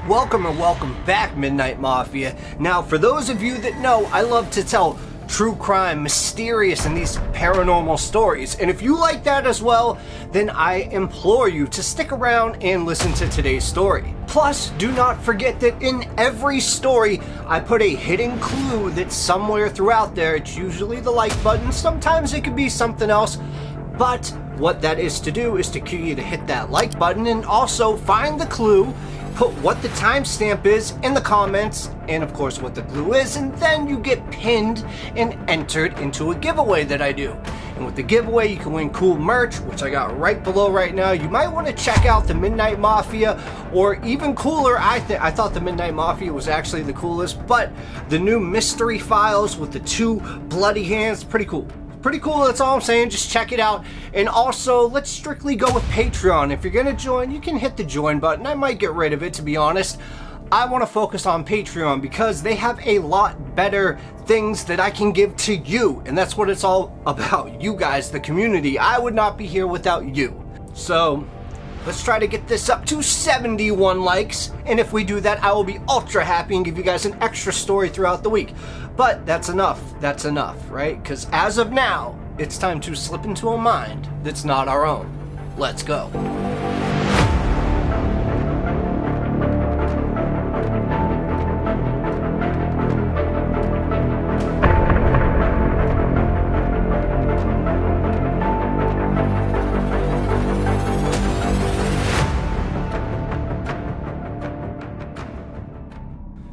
Welcome or welcome back, Midnight Mafia. Now, for those of you that know, I love to tell true crime, mysterious, and these paranormal stories. And if you like that as well, then I implore you to stick around and listen to today's story. Plus, do not forget that in every story, I put a hidden clue that's somewhere throughout there. It's usually the like button. Sometimes it could be something else. But what that is to do is to cue you to hit that like button and also find the clue, put what the timestamp is in the comments, and of course what the clue is, and then you get pinned and entered into a giveaway that I do. And with the giveaway, you can win cool merch, which I got right below right now. You might want to check out the Midnight Mafia, or even cooler, I thought the Midnight Mafia was actually the coolest, but the new mystery files with the two bloody hands, pretty cool. Pretty cool, that's all I'm saying. Just check it out. And also, let's strictly go with Patreon. If you're gonna join, you can hit the join button. I might get rid of it, to be honest. I want to focus on Patreon because they have a lot better things that I can give to you. And that's what it's all about. You guys, the community. I would not be here without you. So, let's try to get this up to 71 likes. And if we do that, I will be ultra happy and give you guys an extra story throughout the week. But that's enough. That's enough, right? Because as of now, it's time to slip into a mind that's not our own. Let's go.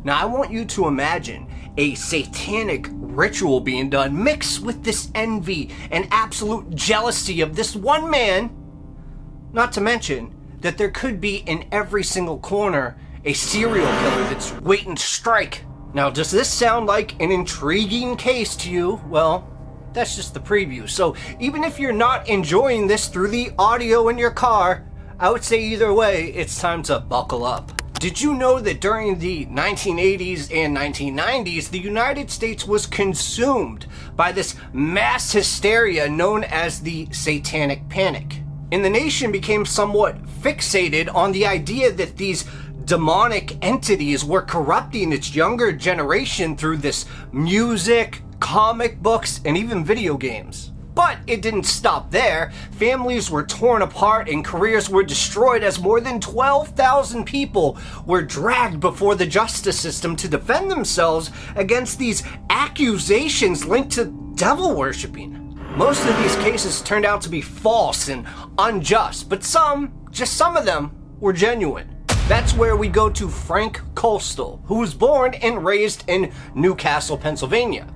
Now, I want you to imagine a satanic ritual being done mixed with this envy and absolute jealousy of this one man. Not to mention that there could be in every single corner a serial killer that's waiting to strike. Now, does this sound like an intriguing case to you? Well, that's just the preview. So even if you're not enjoying this through the audio in your car, I would say either way, it's time to buckle up. Did you know that during the 1980s and 1990s, the United States was consumed by this mass hysteria known as the Satanic Panic? And the nation became somewhat fixated on the idea that these demonic entities were corrupting its younger generation through this music, comic books, and even video games. But it didn't stop there. Families were torn apart and careers were destroyed as more than 12,000 people were dragged before the justice system to defend themselves against these accusations linked to devil worshipping. Most of these cases turned out to be false and unjust, but just some of them, were genuine. That's where we go to Frank Costal, who was born and raised in Newcastle, Pennsylvania.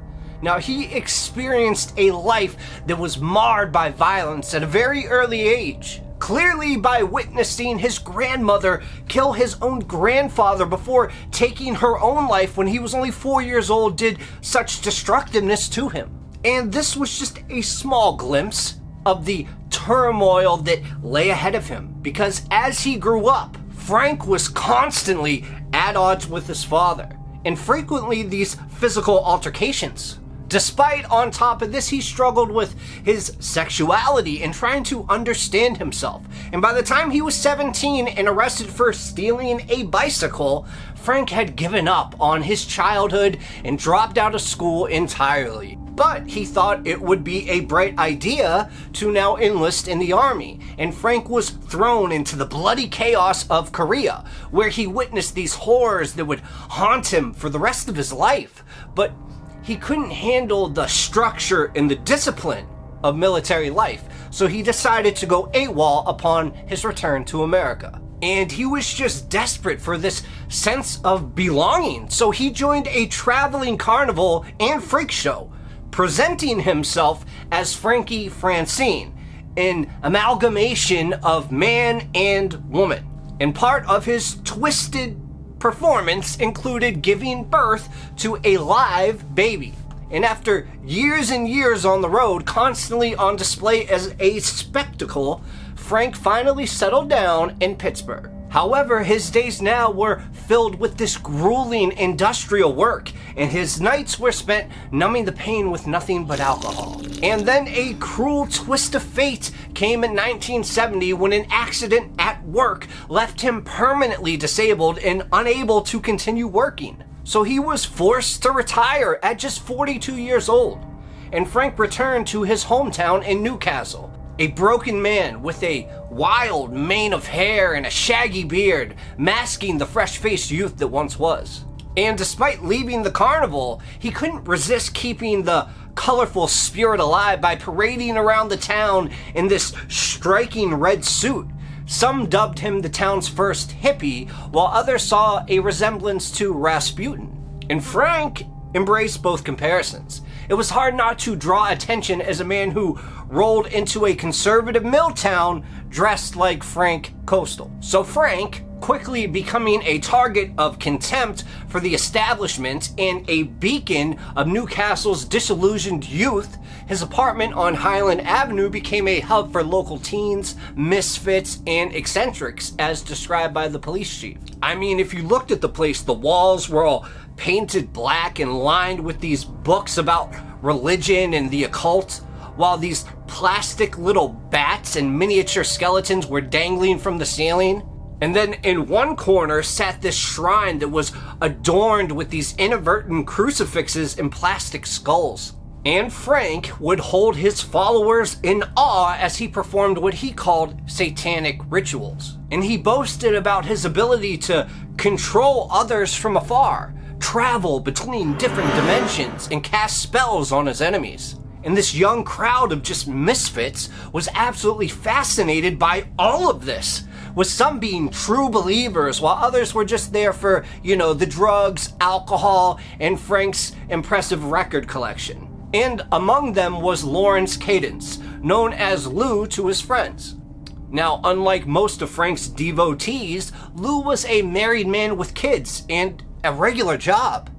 Now, he experienced a life that was marred by violence at a very early age, clearly by witnessing his grandmother kill his own grandfather before taking her own life when he was only 4 years old did such destructiveness to him. And this was just a small glimpse of the turmoil that lay ahead of him, because as he grew up, Frank was constantly at odds with his father, and frequently these physical altercations. Despite, on top of this, he struggled with his sexuality and trying to understand himself. And by the time he was 17 and arrested for stealing a bicycle, Frank had given up on his childhood and dropped out of school entirely. But he thought it would be a bright idea to now enlist in the army. And Frank was thrown into the bloody chaos of Korea, where he witnessed these horrors that would haunt him for the rest of his life. But he couldn't handle the structure and the discipline of military life, so he decided to go AWOL upon his return to America. And he was just desperate for this sense of belonging, so he joined a traveling carnival and freak show, presenting himself as Frankie Francine, an amalgamation of man and woman. And part of his twisted performance included giving birth to a live baby. And after years and years on the road, constantly on display as a spectacle, Frank finally settled down in Pittsburgh. However, his days now were filled with this grueling industrial work, and his nights were spent numbing the pain with nothing but alcohol. And then a cruel twist of fate came in 1970 when an accident at work left him permanently disabled and unable to continue working. So he was forced to retire at just 42 years old, and Frank returned to his hometown in Newcastle, a broken man with a wild mane of hair and a shaggy beard, masking the fresh-faced youth that once was. And despite leaving the carnival, he couldn't resist keeping the colorful spirit alive by parading around the town in this striking red suit. Some dubbed him the town's first hippie, while others saw a resemblance to Rasputin. And Frank embraced both comparisons. It was hard not to draw attention as a man who rolled into a conservative mill town dressed like Frank Costal. So Frank, quickly becoming a target of contempt for the establishment and a beacon of Newcastle's disillusioned youth, his apartment on Highland Avenue became a hub for local teens, misfits, and eccentrics, as described by the police chief. I mean, if you looked at the place, the walls were all painted black and lined with these books about religion and the occult, while these plastic little bats and miniature skeletons were dangling from the ceiling. And then in one corner sat this shrine that was adorned with these inadvertent crucifixes and plastic skulls. And Frank would hold his followers in awe as he performed what he called satanic rituals. And he boasted about his ability to control others from afar, travel between different dimensions, and cast spells on his enemies. And this young crowd of just misfits was absolutely fascinated by all of this, with some being true believers while others were just there for, the drugs, alcohol, and Frank's impressive record collection. And among them was Lawrence Kadunce, known as Lou to his friends. Now, unlike most of Frank's devotees, Lou was a married man with kids and a regular job.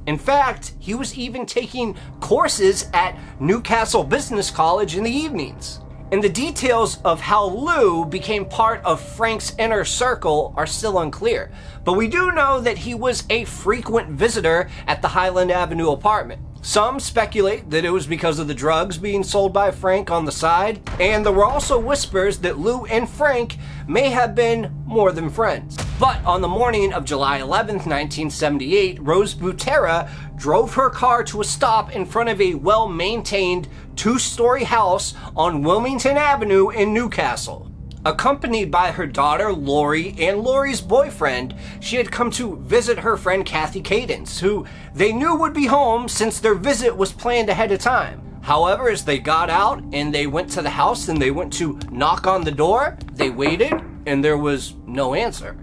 In fact, he was even taking courses at Newcastle Business College in the evenings. And the details of how Lou became part of Frank's inner circle are still unclear, but we do know that he was a frequent visitor at the Highland Avenue apartment. Some speculate that it was because of the drugs being sold by Frank on the side, and there were also whispers that Lou and Frank may have been more than friends. But on the morning of July 11th, 1978, Rose Butera drove her car to a stop in front of a well-maintained two-story house on Wilmington Avenue in Newcastle. Accompanied by her daughter Lori and Lori's boyfriend, she had come to visit her friend Kathy Kadunce, who they knew would be home since their visit was planned ahead of time. However, as they got out and they went to the house and they went to knock on the door, they waited and there was no answer.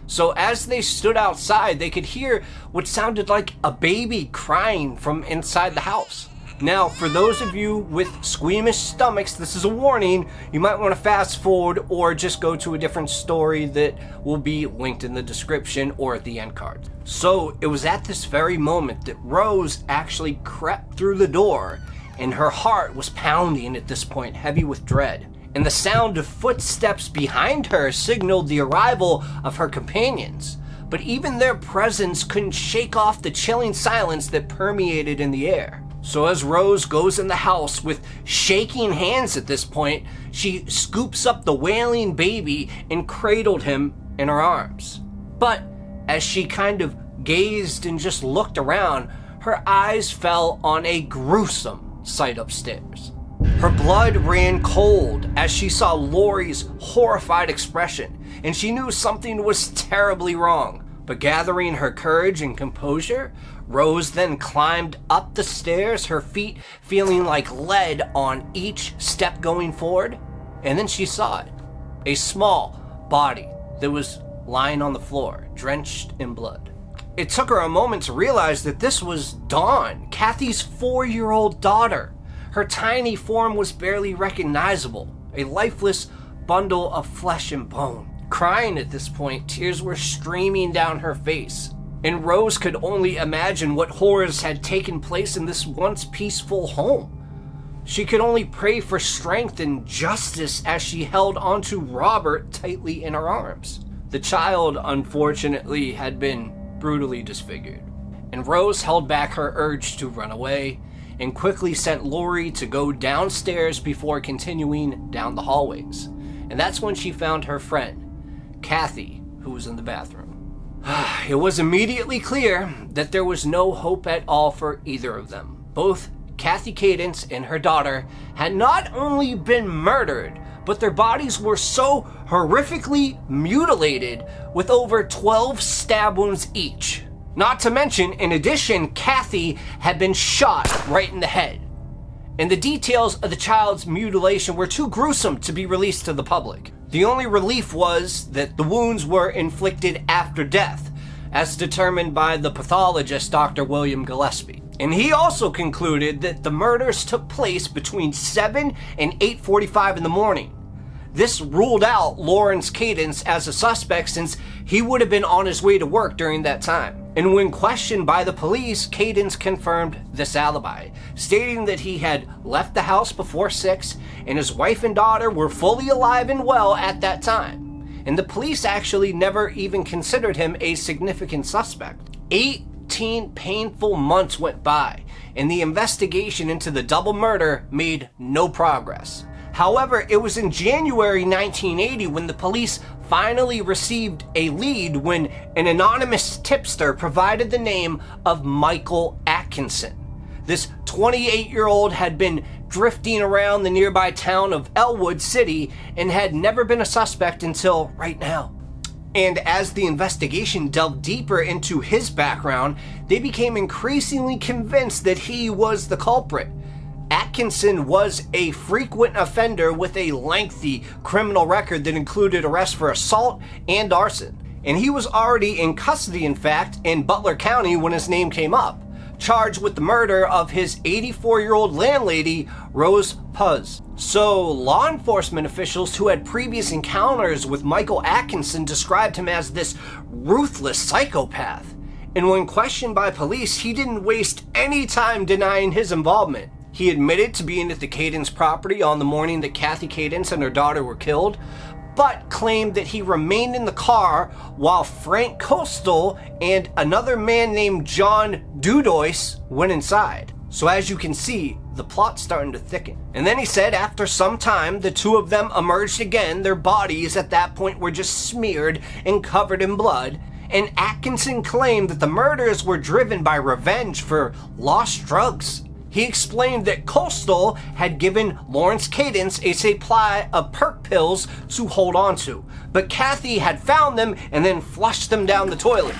So as they stood outside, they could hear what sounded like a baby crying from inside the house. Now, for those of you with squeamish stomachs, this is a warning. You might want to fast forward or just go to a different story that will be linked in the description or at the end card. So it was at this very moment that Rose actually crept through the door, and her heart was pounding at this point, heavy with dread. And the sound of footsteps behind her signaled the arrival of her companions. But even their presence couldn't shake off the chilling silence that permeated in the air. So as Rose goes in the house with shaking hands at this point, she scoops up the wailing baby and cradled him in her arms. But as she kind of gazed and just looked around, her eyes fell on a gruesome sight upstairs. Her blood ran cold as she saw Lori's horrified expression, and she knew something was terribly wrong. But gathering her courage and composure, Rose then climbed up the stairs, her feet feeling like lead on each step going forward. And then she saw it. A small body that was lying on the floor, drenched in blood. It took her a moment to realize that this was Dawn, Kathy's 4-year-old daughter. Her tiny form was barely recognizable, a lifeless bundle of flesh and bone. Crying at this point, tears were streaming down her face, and Rose could only imagine what horrors had taken place in this once peaceful home. She could only pray for strength and justice as she held onto Robert tightly in her arms. The child, unfortunately, had been brutally disfigured. and Rose held back her urge to run away and quickly sent Lori to go downstairs before continuing down the hallways. And that's when she found her friend, Kathy, who was in the bathroom. It was immediately clear that there was no hope at all for either of them. Both Kathy Kadunce and her daughter had not only been murdered, but their bodies were so horrifically mutilated with over 12 stab wounds each. Not to mention, in addition, Kathy had been shot right in the head. And the details of the child's mutilation were too gruesome to be released to the public. The only relief was that the wounds were inflicted after death, as determined by the pathologist Dr. William Gillespie. And he also concluded that the murders took place between 7 and 8:45 in the morning. This ruled out Lawrence Kadunce as a suspect since he would have been on his way to work during that time. And when questioned by the police, Kadunce confirmed this alibi, stating that he had left the house before 6 and his wife and daughter were fully alive and well at that time. And the police actually never even considered him a significant suspect. 18 painful months went by, and the investigation into the double murder made no progress. However, it was in January 1980 when the police finally received a lead when an anonymous tipster provided the name of Michael Atkinson. This 28-year-old had been drifting around the nearby town of Elwood City and had never been a suspect until right now. And as the investigation delved deeper into his background, they became increasingly convinced that he was the culprit. Atkinson was a frequent offender with a lengthy criminal record that included arrests for assault and arson. And he was already in custody, in fact, in Butler County when his name came up, charged with the murder of his 84-year-old landlady, Rose Puz. So law enforcement officials who had previous encounters with Michael Atkinson described him as this ruthless psychopath. And when questioned by police, he didn't waste any time denying his involvement. He admitted to being at the Kadunce property on the morning that Kathy Kadunce and her daughter were killed, but claimed that he remained in the car while Frank Costal and another man named John Dudois went inside. So as you can see, the plot's starting to thicken. And then he said after some time, the two of them emerged again. Their bodies at that point were just smeared and covered in blood. And Atkinson claimed that the murders were driven by revenge for lost drugs. He explained that Costal had given Lawrence Kadunce a supply of perk pills to hold on to, but Kathy had found them and then flushed them down the toilet.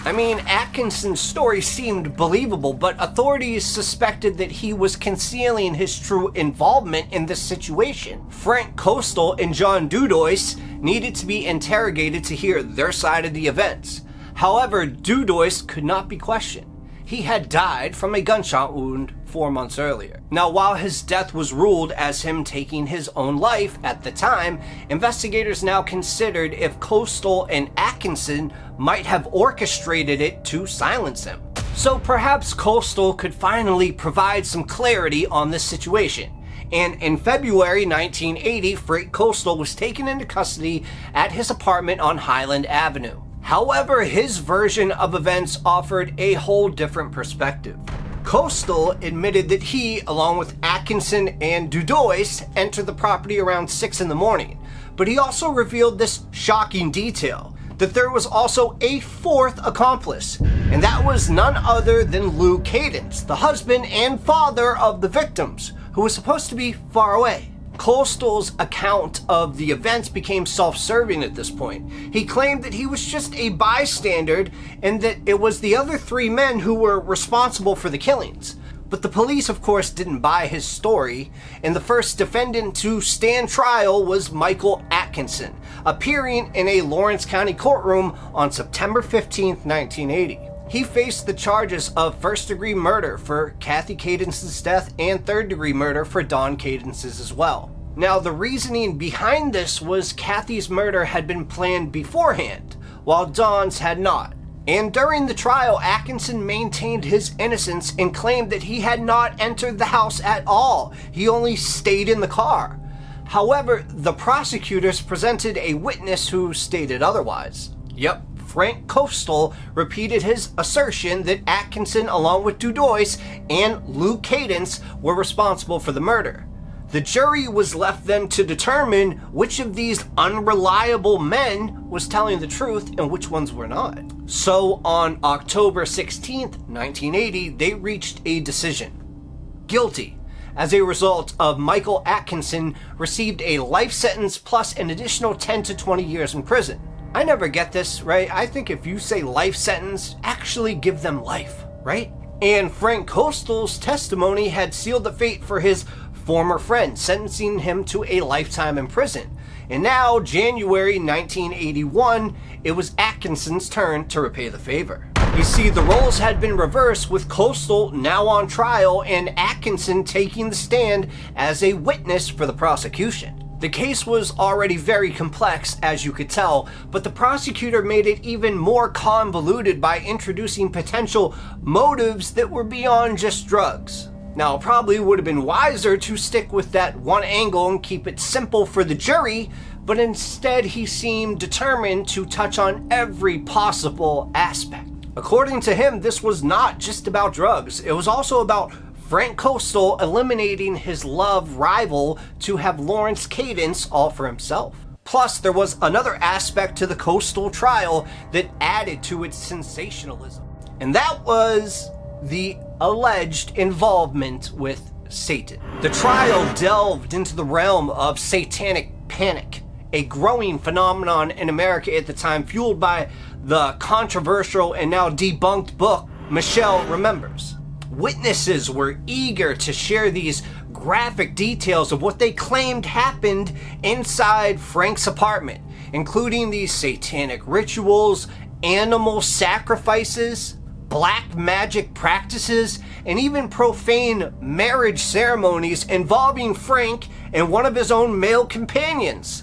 I mean, Atkinson's story seemed believable, but authorities suspected that he was concealing his true involvement in this situation. Frank Costal and John Dudois needed to be interrogated to hear their side of the events. However, Dudois could not be questioned. He had died from a gunshot wound 4 months earlier. Now, while his death was ruled as him taking his own life at the time, investigators now considered if Costal and Atkinson might have orchestrated it to silence him. So perhaps Costal could finally provide some clarity on this situation. And in February 1980, Frank Costal was taken into custody at his apartment on Highland Avenue. However, his version of events offered a whole different perspective. Costal admitted that he, along with Atkinson and Dudois, entered the property around 6 in the morning. But he also revealed this shocking detail, that there was also a fourth accomplice, and that was none other than Lou Kadunce, the husband and father of the victims, who was supposed to be far away. Costal's account of the events became self-serving at this point. He claimed that he was just a bystander and that it was the other 3 men who were responsible for the killings. But the police, of course, didn't buy his story, and the first defendant to stand trial was Michael Atkinson, appearing in a Lawrence County courtroom on September 15, 1980. He faced the charges of first-degree murder for Kathy Kadunce's death and third-degree murder for Don Kadunce's as well. Now, the reasoning behind this was Kathy's murder had been planned beforehand, while Don's had not. And during the trial, Atkinson maintained his innocence and claimed that he had not entered the house at all. He only stayed in the car. However, the prosecutors presented a witness who stated otherwise. Yep. Frank Costal repeated his assertion that Atkinson, along with Dudois and Lou Kadunce, were responsible for the murder. The jury was left then to determine which of these unreliable men was telling the truth and which ones were not. So on October 16th, 1980, they reached a decision. Guilty. As a result of Michael Atkinson received a life sentence plus an additional 10 to 20 years in prison. I never get this, right? I think if you say life sentence, actually give them life, right? And Frank Costal's testimony had sealed the fate for his former friend, sentencing him to a lifetime in prison. And now, January 1981, it was Atkinson's turn to repay the favor. You see, the roles had been reversed, with Costal now on trial and Atkinson taking the stand as a witness for the prosecution. The case was already very complex, as you could tell, but the prosecutor made it even more convoluted by introducing potential motives that were beyond just drugs. Now, it probably would have been wiser to stick with that one angle and keep it simple for the jury, but instead he seemed determined to touch on every possible aspect. According to him, this was not just about drugs. It was also about Frank Costal eliminating his love rival to have Lawrence Kadunce all for himself. Plus, there was another aspect to the Costal trial that added to its sensationalism, and that was the alleged involvement with Satan. The trial delved into the realm of satanic panic, a growing phenomenon in America at the time, fueled by the controversial and now debunked book Michelle Remembers. Witnesses were eager to share these graphic details of what they claimed happened inside Frank's apartment, including these satanic rituals, animal sacrifices, black magic practices, and even profane marriage ceremonies involving Frank and one of his own male companions.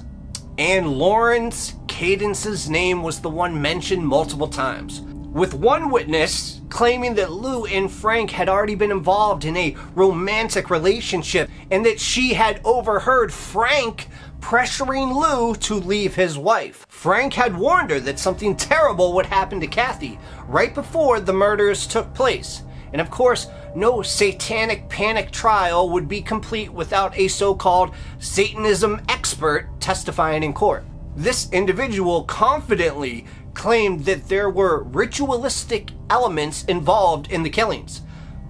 And Lawrence Kadunce's name was the one mentioned multiple times, with one witness claiming that Lou and Frank had already been involved in a romantic relationship and that she had overheard Frank pressuring Lou to leave his wife. Frank had warned her that something terrible would happen to Kathy right before the murders took place. And of course, no satanic panic trial would be complete without a so-called Satanism expert testifying in court. This individual confidently claimed that there were ritualistic elements involved in the killings,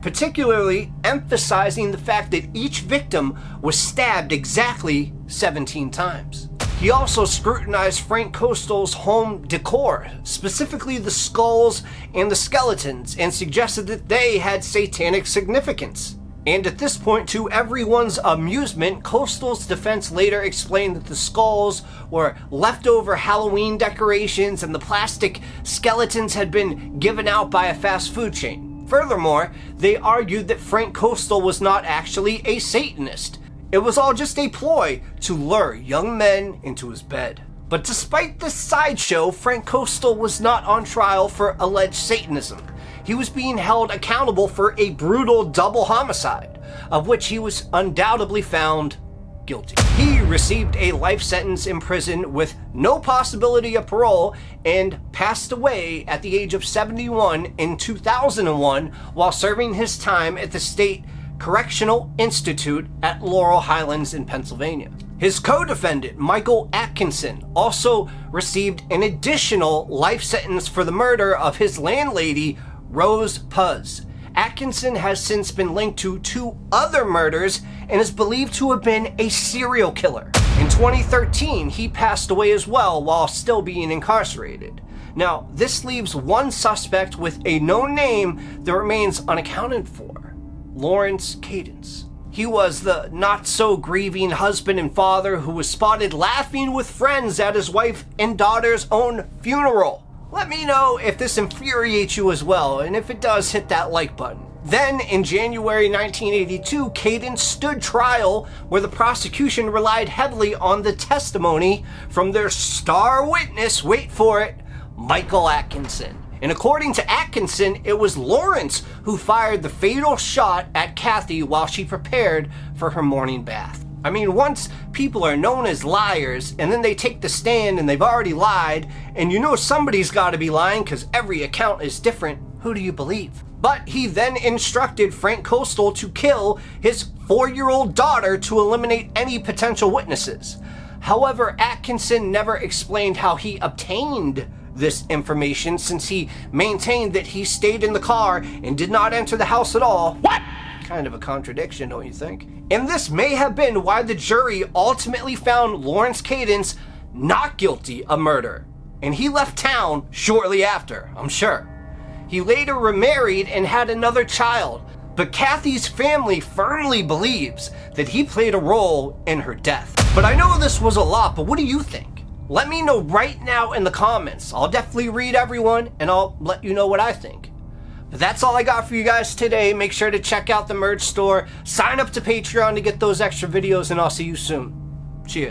particularly emphasizing the fact that each victim was stabbed exactly 17 times. He also scrutinized Frank Costal's home decor, specifically the skulls and the skeletons, and suggested that they had satanic significance. And at this point, to everyone's amusement, Costal's defense later explained that the skulls were leftover Halloween decorations and the plastic skeletons had been given out by a fast food chain. Furthermore, they argued that Frank Costal was not actually a Satanist. It was all just a ploy to lure young men into his bed. But despite this sideshow, Frank Costal was not on trial for alleged Satanism. He was being held accountable for a brutal double homicide, of which he was undoubtedly found guilty. He received a life sentence in prison with no possibility of parole and passed away at the age of 71 in 2001 while serving his time at the State Correctional Institute at Laurel Highlands in Pennsylvania. His co-defendant, Michael Atkinson, also received an additional life sentence for the murder of his landlady, Rose Puz. Atkinson has since been linked to 2 other murders and is believed to have been a serial killer. In 2013, he passed away as well while still being incarcerated. Now, this leaves one suspect with a known name that remains unaccounted for: Lawrence Kadunce. He was the not-so-grieving husband and father who was spotted laughing with friends at his wife and daughter's own funeral. Let me know if this infuriates you as well, and if it does, hit that like button. Then, in January 1982, Kadunce stood trial where the prosecution relied heavily on the testimony from their star witness, wait for it, Michael Atkinson. And according to Atkinson, it was Lawrence who fired the fatal shot at Kathy while she prepared for her morning bath. I mean, once people are known as liars, and then they take the stand and they've already lied, and you know somebody's got to be lying because every account is different, who do you believe? But he then instructed Frank Costal to kill his 4-year-old daughter to eliminate any potential witnesses. However, Atkinson never explained how he obtained this information, since he maintained that he stayed in the car and did not enter the house at all. What? Kind of a contradiction, don't you think? And this may have been why the jury ultimately found Lawrence Kadunce not guilty of murder. And he left town shortly after, I'm sure. He later remarried and had another child, but Kathy's family firmly believes that he played a role in her death. But I know this was a lot, but what do you think? Let me know right now in the comments. I'll definitely read everyone and I'll let you know what I think. But that's all I got for you guys today. Make sure to check out the merch store, sign up to Patreon to get those extra videos, and I'll see you soon. Cheers.